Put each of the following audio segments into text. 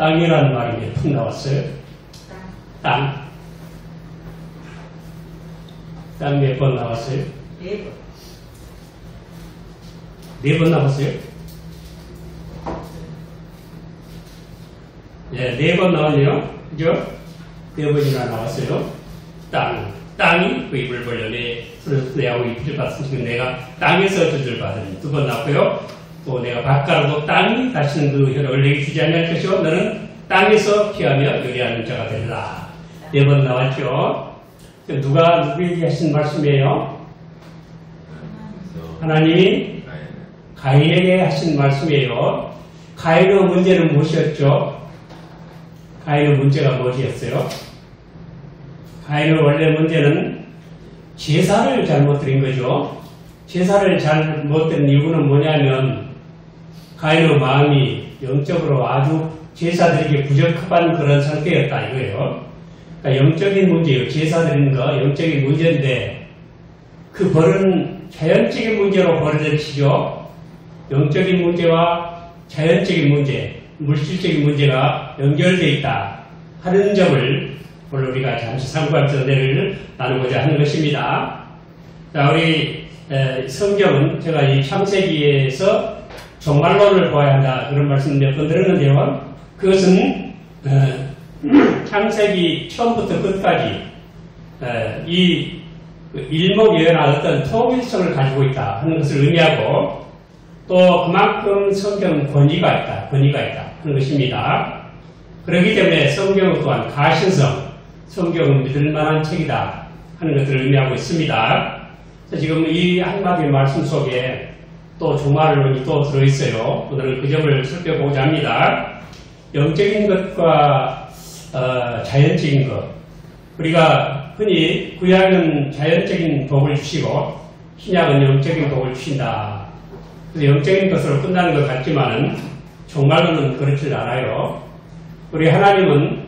땅이라는 말이 몇 번 나왔어요? 땅. 땅 몇 번 나왔어요? 4번. 4번 나왔어요? 네, 4번 나왔네요. 그죠? 4번이나 나왔어요. 땅이 그 입을 벌려내 내하고 입을 받은 지금 내가 땅에서 저주를 받으니 2번 나왔고요. 또 내가 밭가라도 땅이 다시는 그 혈육을 내게 주지 않을 것이요 너는 땅에서 피하며 요리하는 자가 되리라. 4번 나왔죠. 누가 누구에게 하신 말씀이에요? 하나님이 가인에게 하신 말씀이에요. 가인의 문제는 무엇이었죠? 가인의 문제가 무엇이었어요? 가인의 원래 문제는 제사를 잘못 드린 거죠. 제사를 잘못 드린 이유는 뭐냐면 가인의 마음이 영적으로 아주 제사 드리기에 부적합한 그런 상태였다 이거예요. 그러니까 영적인 문제예요. 제사 드리는 거 영적인 문제인데 그 벌은 자연적인 문제로 벌어졌죠. 영적인 문제와 자연적인 문제, 물질적인 문제가 연결되어 있다 하는 점을 오늘 우리가 잠시 상고하면서 내를 나누고자 하는 것입니다. 자, 우리 성경은 제가 이 창세기에서 종말론을 보아야 한다 그런 말씀 몇 번 들었는데요. 그것은 창세기 처음부터 끝까지 이 일목요연한 어떤 통일성을 가지고 있다 하는 것을 의미하고 또 그만큼 성경은 권위가 있다 하는 것입니다. 그렇기 때문에 성경은 또한 가신성, 성경은 믿을만한 책이다 하는 것들을 의미하고 있습니다. 그래서 지금 이 한마디 말씀 속에 또 종말론이 또 들어있어요. 오늘은 그 점을 살펴보고자 합니다. 영적인 것과 자연적인 것. 우리가 흔히 구약은 자연적인 복을 주시고 신약은 영적인 복을 주신다. 그래서 영적인 것으로 끝나는 것 같지만은 종말론은 그렇지 않아요. 우리 하나님은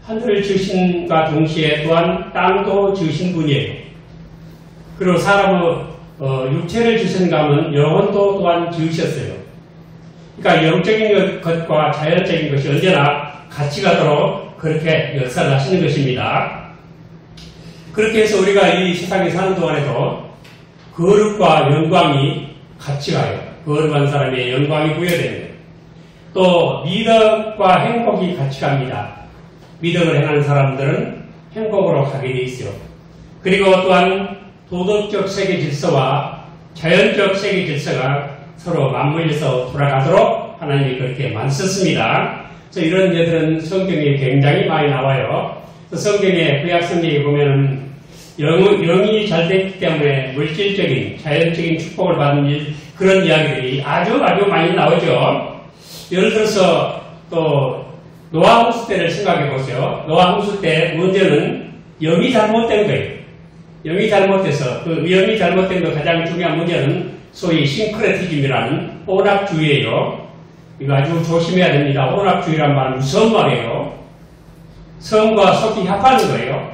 하늘을 지으신과 동시에 또한 땅도 지으신 분이에요. 그리고 사람의 육체를 지으신가 하면 영혼도 또한 지으셨어요. 그러니까 영적인 것과 자연적인 것이 언제나 같이 가도록 그렇게 역사를 하시는 것입니다. 그렇게 해서 우리가 이 세상에 사는 동안에도 거룩과 영광이 같이 가요. 거룩한 사람의 영광이 부여되는 거예요. 또 미덕과 행복이 같이 갑니다. 미덕을 행하는 사람들은 행복으로 가게 돼 있어요. 그리고 또한 도덕적 세계 질서와 자연적 세계 질서가 서로 맞물려서 돌아가도록 하나님이 그렇게 만드셨습니다. 그래서 이런 예들은 성경에 굉장히 많이 나와요. 성경의 구약 성경에 보면은 영이 잘 됐기 때문에 물질적인 자연적인 축복을 받는 그런 이야기들이 아주 많이 나오죠. 예를 들어서 또 노아 홍수 때를 생각해 보세요. 노아 홍수 때 문제는 영이 잘못된 거예요. 영이 잘못돼서 그 영이 잘못된 거 가장 중요한 문제는 소위 싱크레티즘이라는 혼합주의예요. 이거 아주 조심해야 됩니다. 혼합주의란 말은 무서운 말이에요. 성과 속이 합하는 거예요.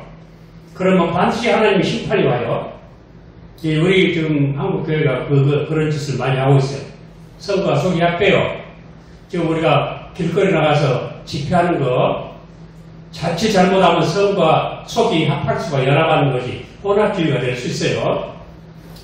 그러면 반드시 하나님의 심판이 와요. 우리 지금 한국 교회가 그런 짓을 많이 하고 있어요. 성과 속이 합해요. 지금 우리가 길거리 나가서 집회하는 거 자칫 잘못하면 성과 속이 합할 수가 연합하는 것이 혼합주의가 될 수 있어요.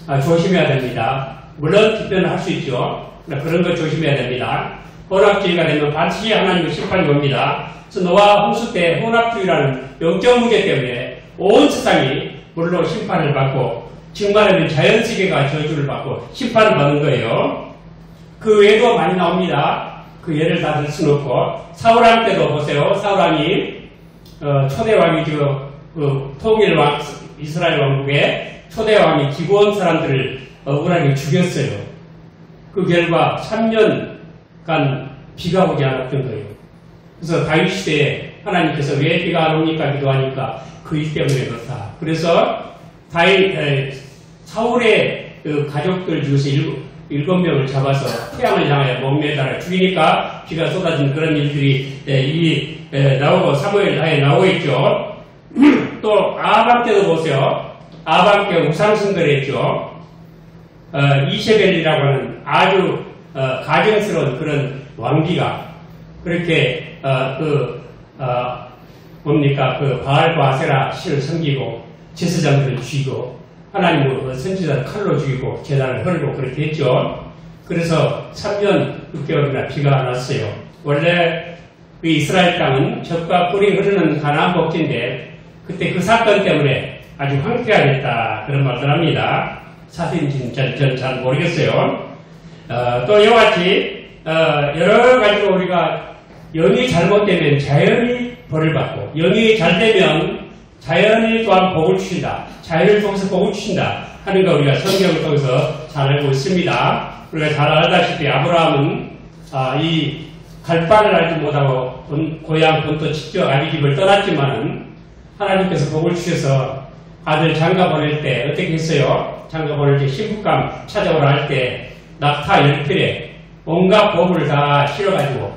조심해야 됩니다. 물론 집회는 할 수 있죠. 그런 거 조심해야 됩니다. 혼합주의가 되면 반드시 하나님의 심판이 옵니다. 그래서 노아 홍수 때 혼합주의라는 영적 문제 때문에 온 세상이 물로 심판을 받고 지금 말하면 자연세계가 저주를 받고 심판을 받는 거예요. 그 외에도 많이 나옵니다. 그 예를 다 들 수는 없고 사울왕 때도 보세요. 사울왕이 초대왕이 통일왕 이스라엘 왕국의 초대왕이 기브온 사람들을 억울하게 죽였어요. 그 결과 3년간 비가 오지 않았던 거예요. 그래서 다윗 시대에 하나님께서 왜 비가 안 옵니까 기도하니까 그 일 때문에 그렇다. 그래서 사울의 그 가족들 중에서 7명을 잡아서 태양을 향하여 목매달아 죽이니까 비가 쏟아진 그런 일들이 이미 나오고 사무엘하에 나오고 있죠. 또 아합 때도 보세요. 아합 때 우상숭배를 했죠. 이세벨이라고 하는 아주 가증스러운 그런 왕비가 그렇게 뭡니까 그 바알과 아세라 신을 섬기고 제사장들을 죽이고 하나님의 선지자를 칼로 죽이고 제단을 헐고 그렇게 했죠. 그래서 3년 6개월이나 비가 안 왔어요. 원래 그 이스라엘 땅은 젖과 꿀이 흐르는 가나안 복지인데 그때 그 사건 때문에 아주 황폐가 됐다 그런 말들 합니다. 사실인지는 저는 잘 모르겠어요. 또 이와 같이 여러 가지로 우리가 영이 잘못되면 자연이 벌을 받고 영이 잘 되면 자연이 또한 복을 주신다. 자연을 통해서 복을 주신다 하는 거 우리가 성경을 통해서 잘 알고 있습니다. 우리가 잘 알다시피 아브라함은 이 갈 바를 알지 못하고 고향 본토 직접 아비 집을 떠났지만은 하나님께서 복을 주셔서 아들 장가 보낼 때 어떻게 했어요? 장가 보낼 때 신부감 찾아오라 할 때 낙타 10필에 온갖 복을 다 실어가지고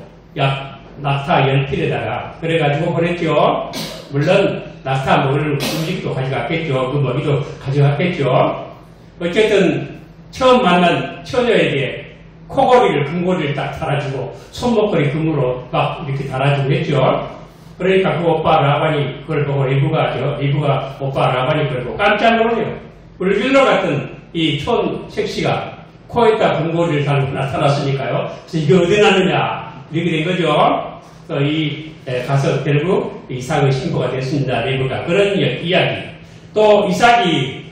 낙타 10필에다가 그래가지고 보냈죠. 물론 낙타 먹을 음식도 가져갔겠죠. 그 먹이도 가져갔겠죠. 어쨌든 처음 만난 처녀에게 코걸이를 금고리를 딱 달아주고 손목걸이 금으로 막 이렇게 달아주고 했죠. 그러니까 그 오빠 라반이 그걸 보고 리브가 오빠 라반이 그걸 보고 깜짝 놀래요. 울빌러 같은 이 촌 색시가 코에다 금고리를 달고 나타났으니까요. 그래서 이게 어디 났느냐 이렇게 된 거죠. 또 가서 결국 이삭의 신부가 됐습니다. 리브가 그런 이야기. 또 이삭이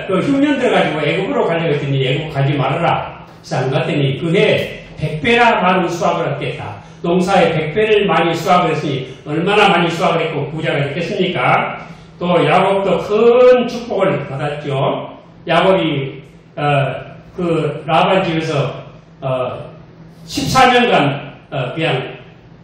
그 흉년 들어가지고 애굽으로 가려고 했더니 애굽 가지 말아라. 그래서 안 갔더니 그해 100배나 많은 수확을 했겠다. 농사에 100배를 많이 수확을 했으니 얼마나 많이 수확을 했고 부자가 됐겠습니까? 또 야곱도 큰 축복을 받았죠. 야곱이 그 라반 집에서 14년간 그냥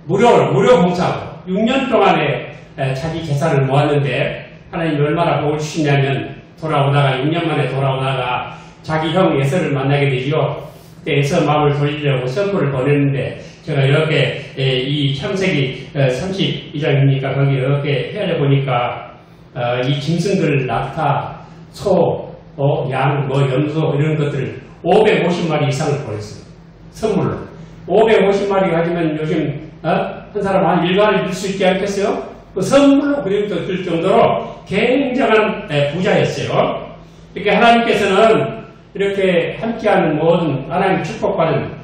무료 봉사하고 6년 동안에 자기 재산을 모았는데 하나님이 얼마나 복을 주시냐면 돌아오다가 6년 만에 돌아오다가 자기 형 에서를 만나게 되죠. 그때 에서 마음을 돌리려고 선물을 보냈는데 제가 이렇게 이 창세기 32장이니까 거기 이렇게 헤아려 보니까 이 짐승들 낙타, 소, 양, 염소 이런 것들 550마리 이상을 보냈어요. 선물로. 550마리 가지면 요즘 한 사람 한 일간을 줄 수 있지 않겠어요? 그 선물로 그림도 들 정도로 굉장한 부자였어요. 이렇게 하나님께서는 이렇게 함께하는 모든 하나님 축복받은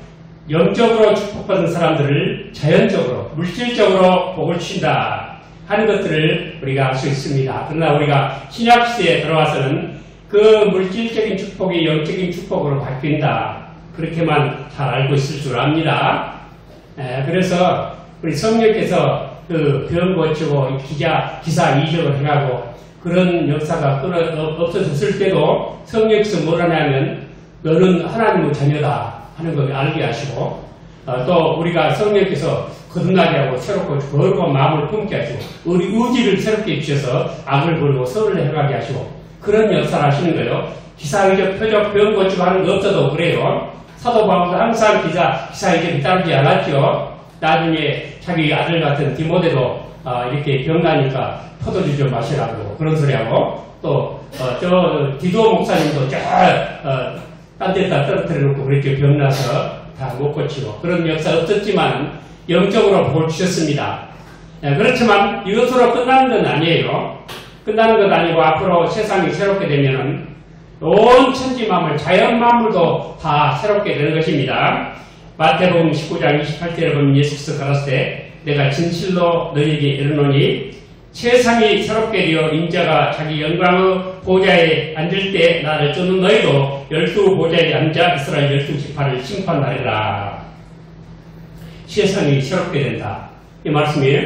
영적으로 축복받은 사람들을 자연적으로 물질적으로 복을 주신다 하는 것들을 우리가 알 수 있습니다. 그러나 우리가 신약시대에 들어와서는 그 물질적인 축복이 영적인 축복으로 바뀐다. 그렇게만 잘 알고 있을 줄 압니다. 그래서 우리 성령께서 그 병 고치고 기사 이적을 해가고 그런 역사가 없어졌을 때도 성령께서 뭘 하냐면 너는 하나님의 자녀다 하는 걸 알게 하시고 또 우리가 성령께서 거듭나게 하고 새롭고 거룩한 마음을 품게 하시고 우리 의지를 새롭게 주셔서 악을 버리고 선을 행하게 하시고 그런 역사를 하시는 거예요. 기사이적 표적 병 고치고 하는 거 없어도 그래요. 사도 바울도 항상 기사이적이 따르지 않았죠. 나중에 자기 아들 같은 디모데도 이렇게 병나니까 포도주 좀 마시라고 그런 소리하고 또 디도 목사님도 딴 데다 떨어뜨려 놓고 그렇게 병나서 다 못 고치고 그런 역사 없었지만 영적으로 복을 주셨습니다. 그렇지만 이것으로 끝나는 건 아니에요. 끝나는 것 아니고 앞으로 세상이 새롭게 되면은 온 천지 만물, 자연 만물도 다 새롭게 되는 것입니다. 마태복음 19장 28절에 보면 예수께서 가라사대 때 내가 진실로 너희에게 이르노니 세상이 새롭게 되어 인자가 자기 영광의 보좌에 앉을 때 나를 쫓는 너희도 12보좌에 앉아 이스라엘 12지파를 심판하리라. 세상이 새롭게 된다. 이 말씀이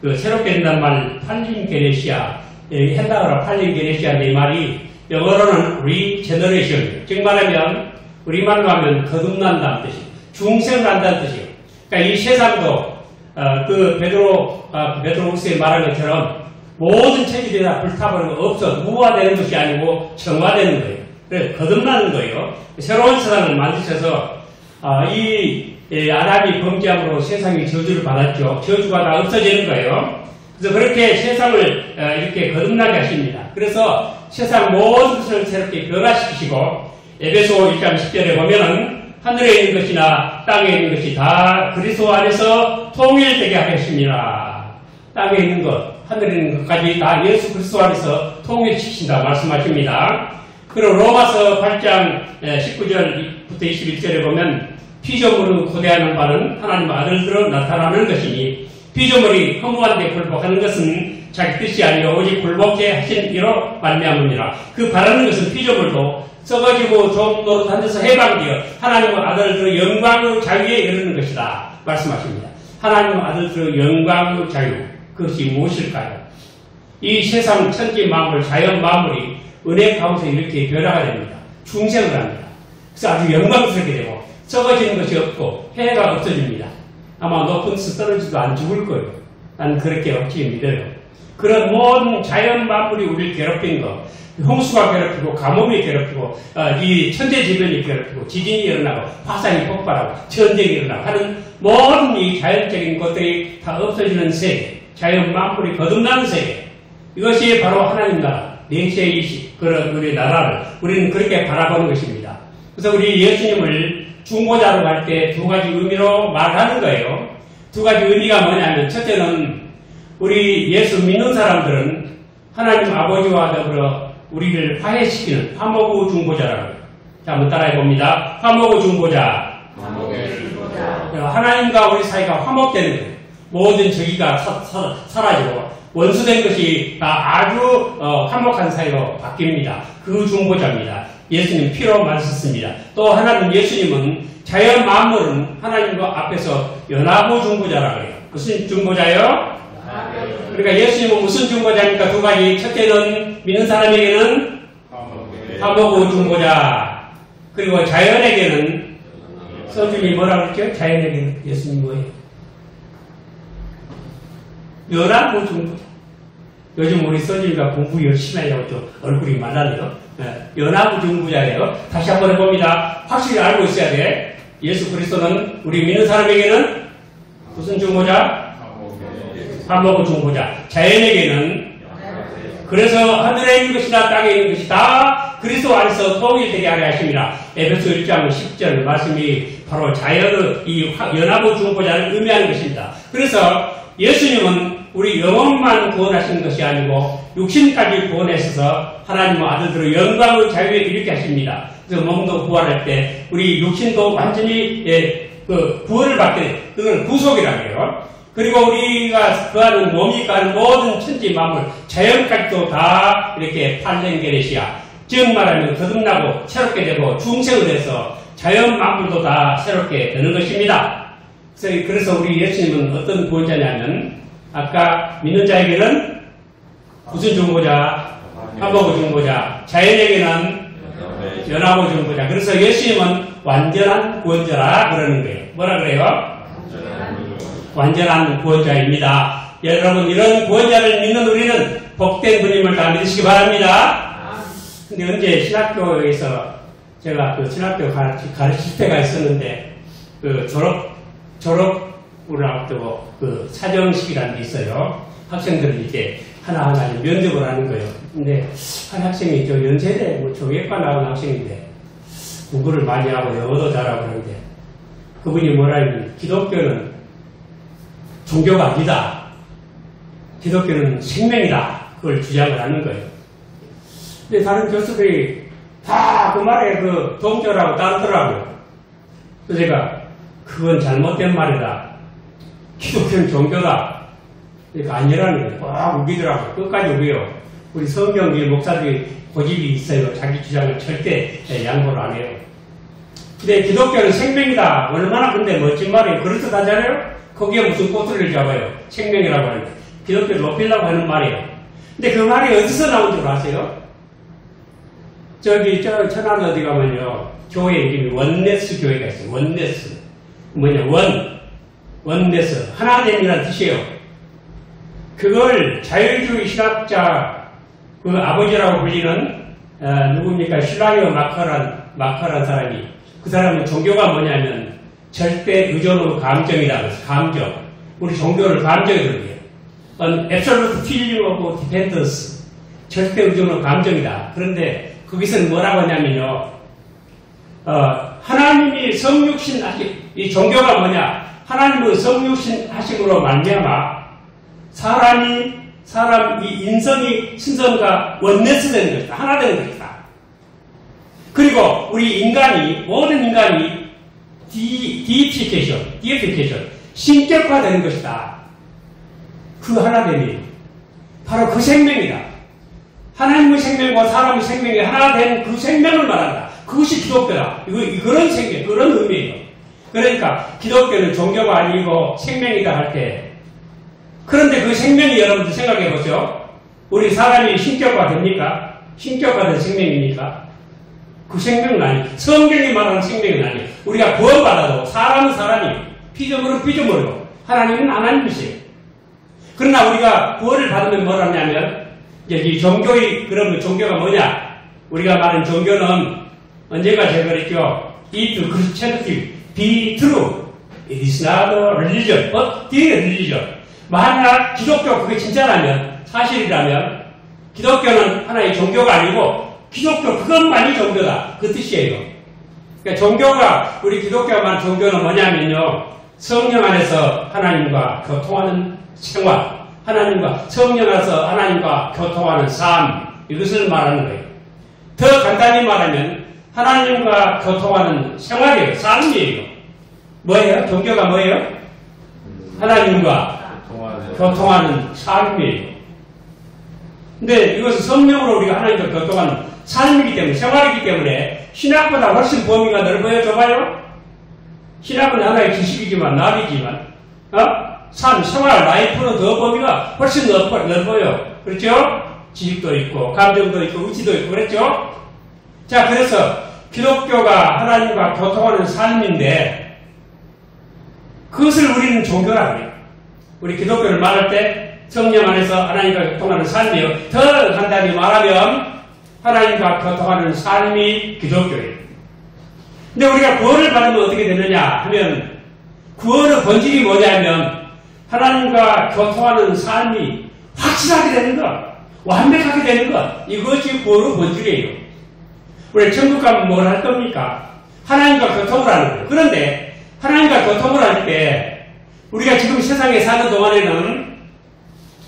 그 새롭게 된다는 말 팔림게네시아, 헬라어로 팔림게네시아인데 이 말이 영어로는 regeneration, 즉 말하면 우리말로 하면 거듭난다는 뜻이에요. 중생한다는 뜻이에요. 그러니까 이 세상도 그 베드로후서에 말한 것처럼 모든 체질이 다 불타버리고 없어 무화되는 것이 아니고 정화되는 거예요. 그래서 거듭나는 거예요. 새로운 세상을 만드셔서 아담이 범죄함으로 세상이 저주를 받았죠. 저주가 다 없어지는 거예요. 그래서 그렇게 세상을 이렇게 거듭나게 하십니다. 그래서 세상 모든 것을 새롭게 변화시키시고 에베소 1장 10절에 보면은 하늘에 있는 것이나 땅에 있는 것이 다 그리스도 안에서 통일되게 하겠습니다. 땅에 있는 것, 하늘에 있는 것까지 다 예수 그리스도 안에서 통일시키신다 말씀하십니다. 그리고 로마서 8장 19절부터 21절에 보면 피조물을 고대하는 바는 하나님 아들들로 나타나는 것이니 피조물이 허무한 데 굴복하는 것은 자기 뜻이 아니요 오직 굴복해 하신 이로 말미암으니라. 그 바라는 것은 피조물도 썩어지고 좀 노릇한 데서 해방되어 하나님의 아들들의 영광의 자유에 이르는 것이다 말씀하십니다. 하나님의 아들들의 영광의 자유, 그것이 무엇일까요? 이 세상 천지 만물, 자연 만물이 은혜 가운데 이렇게 변화가 됩니다. 중생을 합니다. 그래서 아주 영광스럽게 되고 썩어지는 것이 없고 해가 없어집니다. 아마 높은 데서 떨어지도 안 죽을 거예요. 나는 그렇게 확실히 믿어요. 그런 모든 자연 만물이 우리를 괴롭힌 것, 홍수가 괴롭히고 가뭄이 괴롭히고 이 천재지변이 괴롭히고 지진이 일어나고 화산이 폭발하고 전쟁이 일어나고 하는 모든 이 자연적인 것들이 다 없어지는 세계, 자연 만물이 거듭나는 세계, 이것이 바로 하나님 나라, 내세의 그런 우리 나라를 우리는 그렇게 바라보는 것입니다. 그래서 우리 예수님을 중보자로 할 때 두 가지 의미로 말하는 거예요. 두 가지 의미가 뭐냐면, 첫째는 우리 예수 믿는 사람들은 하나님 아버지와 더불어 우리를 화해시키는 화목의 중보자라고 해요. 자, 한번 따라해 봅니다. 화목의 중보자. 하나님과 우리 사이가 화목되는 거예요. 모든 저기가 사라지고 원수된 것이 다 아주 화목한 사이로 바뀝니다. 그 중보자입니다. 예수님 피로 만섰습니다. 또 하나는 예수님은 자연 만물은 하나님과 앞에서 연합의 중보자라고 해요. 무슨 중보자요? 그러니까 예수님은 무슨 중보자입니까? 두 가지. 첫째는 믿는 사람에게는 화목의 중보자. 그리고 자연에게는 서준이 뭐라고 했죠? 자연에게는 예수님 뭐예요? 연합의 중보자. 요즘 우리 서준이가 공부 열심히 하려고 또 얼굴이 말라네요. 연합의 중보자예요. 다시 한번 해봅니다. 확실히 알고 있어야 돼. 예수 그리스도는 우리 믿는 사람에게는 무슨 중보자? 화목의 중보자. 자연에게는 그래서 하늘에 있는 것이나 땅에 있는 것이 다 그리스도 안에서 통일되게 하려 하십니다. 에베소 1장 10절 말씀이 바로 자연의 이 연합의 중보자를 의미하는 것입니다. 그래서 예수님은 우리 영혼만 구원하시는 것이 아니고 육신까지 구원하셔서 하나님의 아들들의 영광의 자유에 이르게 하십니다. 그래서 몸도 구원할 때 우리 육신도 완전히 구원을 받게, 그걸 구속이라고 해요. 그리고 우리가 거하는 몸이 거하는 모든 천지 만물, 자연까지도 다 이렇게 팔랭게레시아, 즉 말하면 거듭나고 새롭게 되고 중생을 해서 자연 만물도 다 새롭게 되는 것입니다. 그래서 우리 예수님은 어떤 구원자냐면, 아까 믿는 자에게는 무슨 중보자? 화목의 중보자. 자연에게는 연합의 중보자. 그래서 예수님은 완전한 구원자라 그러는 거예요. 뭐라 그래요? 완전한 구원자입니다. 여러분, 이런 구원자를 믿는 우리는 복된 분임을 다 믿으시기 바랍니다. 근데 언제 신학교에서 제가 그 신학교 가르칠 때가 있었는데, 그 졸업을 앞두고 그 사정식이라는 게 있어요. 학생들을 이제 하나하나 면접을 하는 거예요. 근데 한 학생이 저 연세대 조예과 나온 학생인데 공부를 많이 하고 영어도 잘하고 그러는데 그분이 뭐라 하면 기독교는 종교가 아니다. 기독교는 생명이다. 그걸 주장을 하는 거예요. 근데 다른 교수들이 다 그 말에 그 동조라고 따르더라고요. 그래서 제가 그건 잘못된 말이다. 기독교는 종교다. 그러니까 아니라는 거예요. 꼭 우기더라고요. 끝까지 우겨요. 우리 성경길 목사들이 고집이 있어요. 자기 주장을 절대 양보를 안 해요. 근데 기독교는 생명이다. 얼마나 근데 멋진 말이에요. 그럴듯하잖아요? 거기에 무슨 꼬투리를 잡아요. 생명이라고 하는데. 기독교를 높이려고 하는 말이에요. 근데 그 말이 어디서 나온 줄 아세요? 저기 천안 어디 가면요. 교회 이름이 원네스 교회가 있어요. 원네스. 뭐냐, 원네스. 하나됨이라는 뜻이에요. 그걸 자유주의 신학자, 그 아버지라고 불리는, 누굽니까? 슐라이어 마커란 사람이, 그 사람은 종교가 뭐냐면, 절대 의존의 감정이라고 해서, 감정. 우리 종교를 감정에 들어요. Absolute feeling of dependence. 절대 의존의 감정이다. 그런데, 거기서는 뭐라고 하냐면요, 하나님이 성육신 하심, 이 종교가 뭐냐? 하나님은 성육신 하심으로 말미암아 사람 이 인성이 신성과 원네스 되는 것이다. 하나 되는 것이다. 그리고 우리 인간이, 모든 인간이 디이피케이션, 신격화되는 것이다. 그 하나됨이 바로 그 생명이다. 하나님의 생명과 사람의 생명이 하나 된 그 생명을 말한다. 그것이 기독교다. 그런 생명, 그런 의미예요. 그러니까 기독교는 종교가 아니고 생명이다 할 때, 그런데 그 생명이 여러분들 생각해 보죠. 우리 사람이 신격화 됩니까? 신격화된 생명입니까? 그 생명은 아니에요. 성경이 말하는 생명은 아니에요. 우리가 구원받아도 사람은 사람이에요. 피조물은 피조물이고 하나님은 하나님이세요. 그러나 우리가 구원을 받으면 뭘 하냐면, 이제 이 그러면 종교가 뭐냐? 우리가 말하는 종교는 언제가 제가 그랬죠? If Christianity be true, it is not a religion, but the religion. 만약 기독교 그게 진짜라면, 사실이라면, 기독교는 하나의 종교가 아니고 기독교 그것만이 종교다. 그 뜻이에요. 그러니까 종교가, 우리 기독교가 말하는 종교는 뭐냐면요, 성령 안에서 하나님과 교통하는 생활, 성령 안에서 하나님과 교통하는 삶, 이것을 말하는 거예요. 더 간단히 말하면 하나님과 교통하는 생활이에요. 삶이에요. 뭐예요? 종교가 뭐예요? 하나님과 교통하는 삶이에요. 근데 이것은 성령으로 우리가 하나님과 교통하는 삶이기 때문에, 생활이기 때문에 신학보다 훨씬 범위가 넓어요. 좁아요? 신학은 하나의 지식이지만, 나비지만, 삶, 생활, 라이프는 더 범위가 훨씬 넓어요. 그렇죠? 지식도 있고, 감정도 있고, 의지도 있고, 그랬죠? 자, 그래서 기독교가 하나님과 교통하는 삶인데, 그것을 우리는 종교라고 해요. 우리 기독교를 말할 때 성령 안에서 하나님과 교통하는 삶이에요. 더 간단히 말하면 하나님과 교통하는 삶이 기독교예요. 근데 우리가 구원을 받으면 어떻게 되느냐 하면, 구원의 본질이 뭐냐면 하나님과 교통하는 삶이 확실하게 되는 것, 완벽하게 되는 것, 이것이 구원의 본질이에요. 우리 천국 가면 뭘 할 겁니까? 하나님과 교통을 하는 거예요. 그런데 하나님과 교통을 할 때 우리가 지금 세상에 사는 동안에는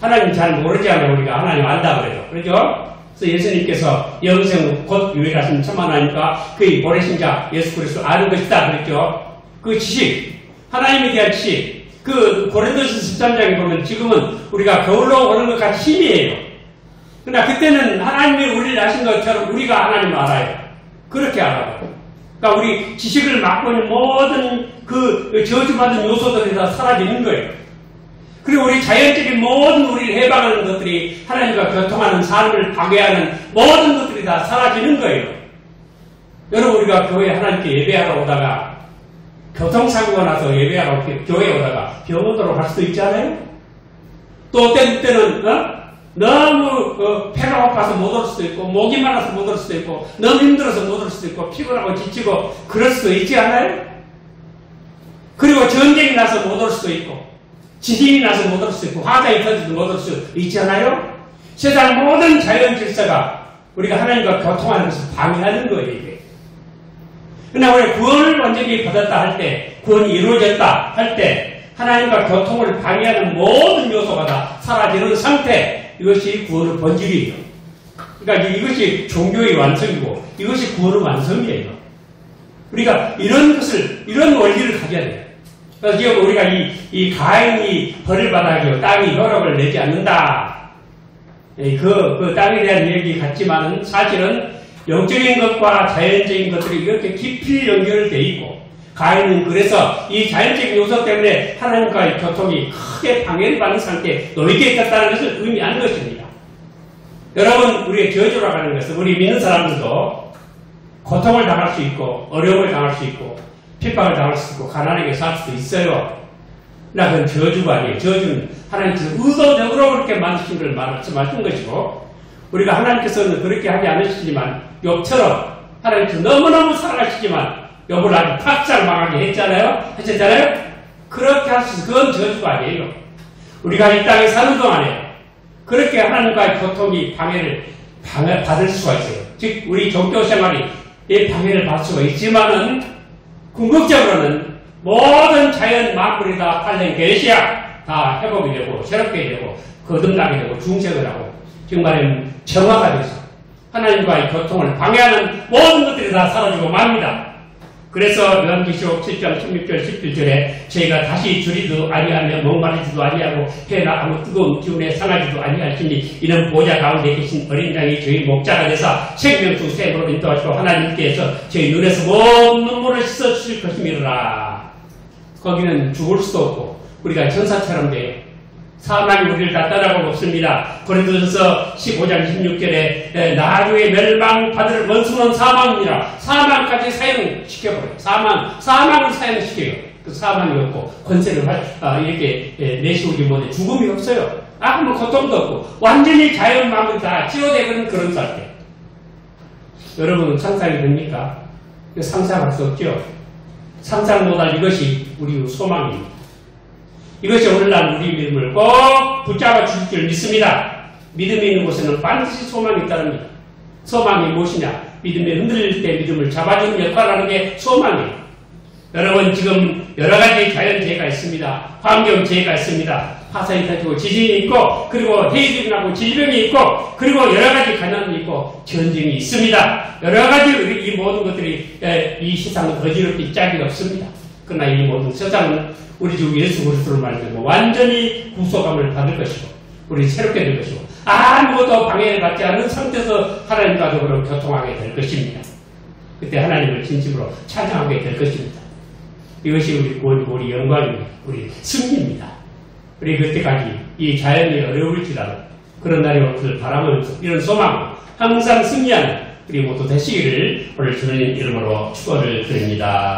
하나님 잘 모르잖아요. 우리가 하나님 안다 그래도. 그렇죠? 그래서 예수님께서 영생 곧 유일하신 천만하니까 그의 보내신 자 예수 그리스도 아는 것이다 그랬죠. 그 지식, 하나님에 대한 지식, 그 고린도서 13장에 보면 지금은 우리가 겨울로 오는 것 같이 힘이에요. 그러나 그때는 하나님이 우리를 아신 것처럼 우리가 하나님을 알아요. 그렇게 알아요. 그러니까 우리 지식을 맡고 있는 모든 그 저주받은 요소들이 다 사라지는 거예요. 그리고 우리 자연적인 모든 우리를 해방하는 것들이 하나님과 교통하는 삶을 방해하는 모든 것들이 다 사라지는 거예요. 여러분, 우리가 교회 하나님께 예배하러 오다가 교통사고가 나서 예배하러 교회에 오다가 병원으로 갈 수도 있잖아요. 또 어떤 때는 너무 배가 고파서 못 올 수도 있고, 목이 말라서 못 올 수도 있고, 너무 힘들어서 못 올 수도 있고, 피곤하고 지치고 그럴 수도 있지 않아요? 그리고 전쟁이 나서 못 올 수도 있고, 지진이 나서 못 올 수도 있고, 화재이 터져도 못 올 수도 있잖아요? 세상 모든 자연 질서가 우리가 하나님과 교통하는 것을 방해하는 거예요, 이게. 그러나 우리 구원을 완전히 받았다 할 때, 구원이 이루어졌다 할 때, 하나님과 교통을 방해하는 모든 요소가 다 사라지는 상태, 이것이 구원의 본질이에요. 그러니까 이것이 종교의 완성이고, 이것이 구원의 완성이에요. 우리가 이런 원리를 가져야 돼요. 그래서 지금 우리가 이 가인이 벌을 받아가지고 땅이 혈업을 내지 않는다. 그 땅에 대한 얘기 같지만은 사실은 영적인 것과 자연적인 것들이 이렇게 깊이 연결되어 있고, 가인은 그래서 이 자연적인 요소 때문에 하나님과의 교통이 크게 방해를 받는 상태에 놓이게 있었다는 것을 의미하는 것입니다. 여러분, 우리의 저주라고 하는 것은 우리 믿는 사람들도 고통을 당할 수 있고, 어려움을 당할 수 있고, 핍박을 당할 수 있고, 가난하게 살 수도 있어요. 그러나 그건 저주가 아니에요. 저주는 하나님께서 의도적으로 그렇게 만드신 걸 말씀하신 것이고, 우리가 하나님께서는 그렇게 하지 않으시지만, 욥처럼 하나님께서 너무너무 사랑하시지만 욥을 아주 탁장 망하게 하셨잖아요? 그렇게 할 수 있어요. 그건 저주가 아니에요. 우리가 이 땅에 사는 동안에 그렇게 하나님과의 교통이 방해를 받을 수가 있어요. 즉, 우리 종교 생활이 이 방해를 받을 수가 있지만은 궁극적으로는 모든 자연 만물이 다 발생 계시야 다 회복이 되고 새롭게 되고 거듭나게 되고 중생을 하고 정말 정화가 돼서 하나님과의 교통을 방해하는 모든 것들이 다 사라지고 맙니다. 그래서 요한계시록 7장 16절 17절에 저희가 다시 줄이도 아니하며 목마르지도 아니하고 해나 아무 뜨거운 기운에 상하지도 아니할지니 이는 보좌 가운데 계신 어린 양이 저희 목자가 되사 생명수 샘으로 인도하시고 하나님께서 저희 눈에서 모든 눈물을 씻어주실 것이미라. 거기는 죽을 수도 없고 우리가 천사처럼 돼요. 사망이 우리를 다 떠나고 없습니다. 고린도전서 15장 16절에 나중에 멸망받을 원수는 사망이라 사망까지 사용시켜버려요. 사망을 사용시켜요. 그 사망이 없고 권세를 이렇게 내세우지 못해 죽음이 없어요. 아무 고통도 없고 완전히 자연 마음이 다 치료되는 그런 상태. 여러분은 상상이 됩니까? 상상할 수 없죠. 상상 못할 이것이 우리 소망입니다. 이것이 오늘날 우리 믿음을 꼭 붙잡아 주실 줄 믿습니다. 믿음이 있는 곳에는 반드시 소망이 있다는 것. 소망이 무엇이냐? 믿음이 흔들릴 때 믿음을 잡아주는 역할을 하는 게 소망이에요. 여러분 지금 여러 가지 자연재해가 있습니다. 환경재해가 있습니다. 화산이 터지고 지진이 있고 그리고 해일이 나고 질병이 있고 그리고 여러 가지 가난이 있고 전쟁이 있습니다. 여러 가지 이 모든 것들이 이 세상은 어지럽기 짝이 없습니다. 그러나 이 모든 세상은 우리 주 예수 그리스도를 말미암아 완전히 구속함을 받을 것이고 우리 새롭게 될 것이고 아무것도 방해를 받지 않는 상태에서 하나님과 더불어 교통하게 될 것입니다. 그때 하나님을 진심으로 찬양하게 될 것입니다. 이것이 우리 영광입니다. 우리 승리입니다. 우리 그때까지 이 자연이 어려울지라도 그런 날이 오기를 바라면서 이런 소망으로 항상 승리하는 우리 모두 되시기를 오늘 주님 이름으로 축원을 드립니다.